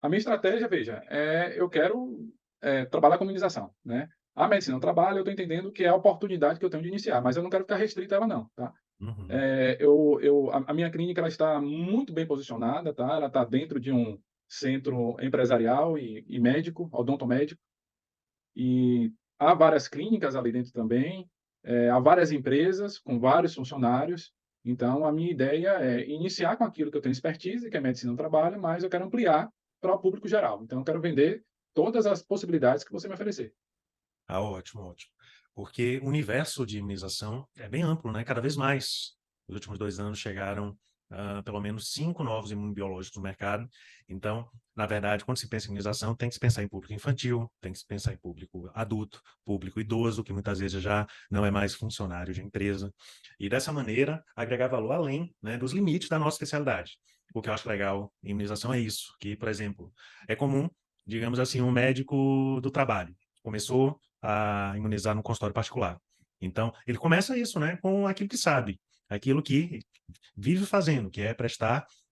A minha estratégia, veja, eu quero, trabalhar com imunização, né. A medicina do trabalho, eu estou entendendo que é a oportunidade que eu tenho de iniciar, mas eu não quero ficar restrito a ela não, tá. Uhum. A minha clínica ela está muito bem posicionada, tá, ela está dentro de um centro empresarial e médico, odontomédico, e há várias clínicas ali dentro também, há várias empresas com vários funcionários, então a minha ideia é iniciar com aquilo que eu tenho expertise, que é medicina do trabalho, mas eu quero ampliar para o público geral. Então eu quero vender todas as possibilidades que você me oferecer. Ah, ótimo, ótimo. Porque o universo de imunização é bem amplo, né? Cada vez mais. Nos últimos 2 anos chegaram, pelo menos 5 novos imunobiológicos no mercado. Então, na verdade, quando se pensa em imunização, tem que se pensar em público infantil, tem que se pensar em público adulto, público idoso, que muitas vezes já não é mais funcionário de empresa. E dessa maneira, agregar valor além, né, dos limites da nossa especialidade. O que eu acho legal em imunização é isso, que, por exemplo, é comum, digamos assim, um médico do trabalho começou a imunizar no consultório particular. Então, ele começa isso, né, com aquilo que sabe, aquilo que vive fazendo, que é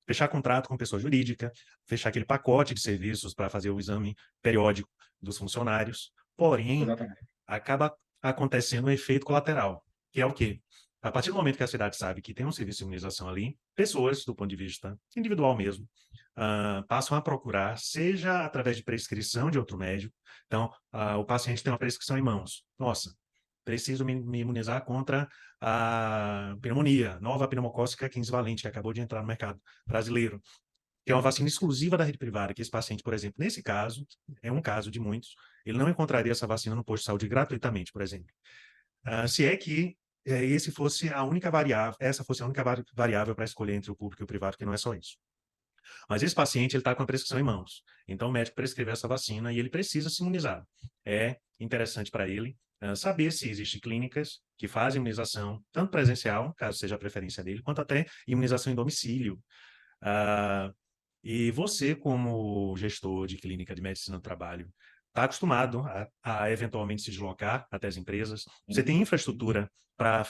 fechar contrato com pessoa jurídica, fechar aquele pacote de serviços para fazer o exame periódico dos funcionários. Porém, Exatamente. acaba acontecendo um efeito colateral, que é o quê? A partir do momento que a cidade sabe que tem um serviço de imunização ali, pessoas, do ponto de vista individual mesmo, passam a procurar, seja através de prescrição de outro médico. Então, o paciente tem uma prescrição em mãos. Nossa, preciso me imunizar contra a pneumonia, nova pneumocócica 15 valente, que acabou de entrar no mercado brasileiro, que é uma vacina exclusiva da rede privada, que esse paciente, por exemplo, nesse caso, é um caso de muitos, ele não encontraria essa vacina no posto de saúde gratuitamente, por exemplo. Se é que essa fosse a única variável para escolher entre o público e o privado, que não é só isso. Mas esse paciente ele está com a prescrição em mãos. Então o médico prescreveu essa vacina e ele precisa se imunizar. É interessante para ele saber se existem clínicas que fazem imunização, tanto presencial, caso seja a preferência dele, quanto até imunização em domicílio. Ah, e você, como gestor de clínica de medicina do trabalho, está acostumado a eventualmente se deslocar até as empresas? Você tem infraestrutura para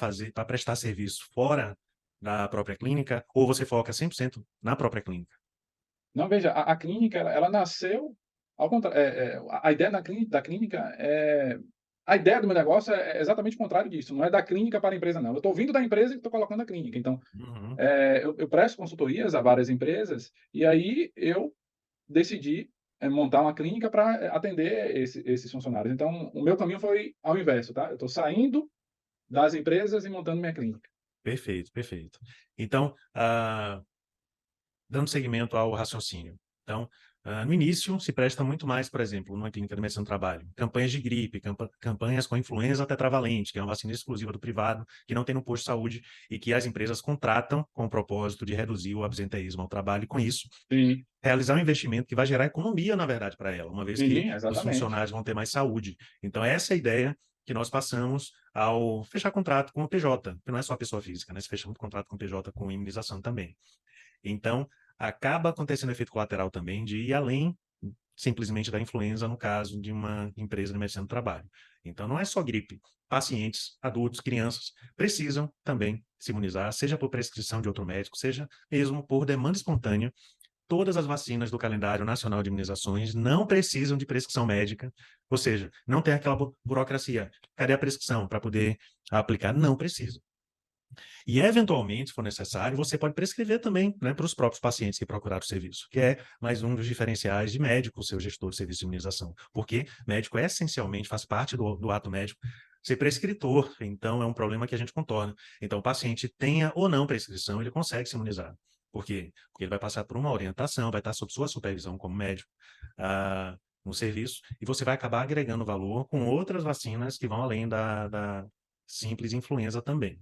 prestar serviço fora da própria clínica ou você foca 100% na própria clínica? Não, veja, a clínica ela nasceu ao contrário. A ideia da clínica a ideia do meu negócio é exatamente o contrário disso, não é da clínica para a empresa não, eu estou vindo da empresa e estou colocando a clínica, então, Uhum, eu presto consultorias a várias empresas, e aí eu decidi, montar uma clínica para atender esses funcionários. Então o meu caminho foi ao inverso, tá, eu estou saindo das empresas e montando minha clínica. perfeito, perfeito. Então, dando seguimento ao raciocínio. Então, no início, se presta muito mais, por exemplo, numa clínica de medicina do trabalho, campanhas de gripe, campanhas com influenza tetravalente, que é uma vacina exclusiva do privado, que não tem no posto de saúde e que as empresas contratam com o propósito de reduzir o absenteísmo ao trabalho e, com isso, Sim, realizar um investimento que vai gerar economia, na verdade, para ela, uma vez que sim, os exatamente. funcionários vão ter mais saúde. Então, essa é a ideia que nós passamos ao fechar contrato com o PJ, que não é só a pessoa física, né? Se fechamos contrato com o PJ com imunização também. Então, acaba acontecendo efeito colateral também de ir além simplesmente da influenza, no caso de uma empresa de medicina do trabalho. Então, não é só gripe. Pacientes, adultos, crianças precisam também se imunizar, seja por prescrição de outro médico, seja mesmo por demanda espontânea. Todas as vacinas do calendário nacional de imunizações não precisam de prescrição médica, ou seja, não tem aquela burocracia. Cadê a prescrição para poder aplicar? Não precisa. E, eventualmente, se for necessário, você pode prescrever também, né, para os próprios pacientes que procuraram o serviço, que é mais um dos diferenciais de médico, o seu gestor de serviço de imunização. Porque médico essencialmente faz parte do ato médico ser prescritor, então é um problema que a gente contorna. Então, o paciente tenha ou não prescrição, ele consegue se imunizar. Por quê? Porque ele vai passar por uma orientação, vai estar sob sua supervisão como médico, no serviço, e você vai acabar agregando valor com outras vacinas que vão além da simples influenza também.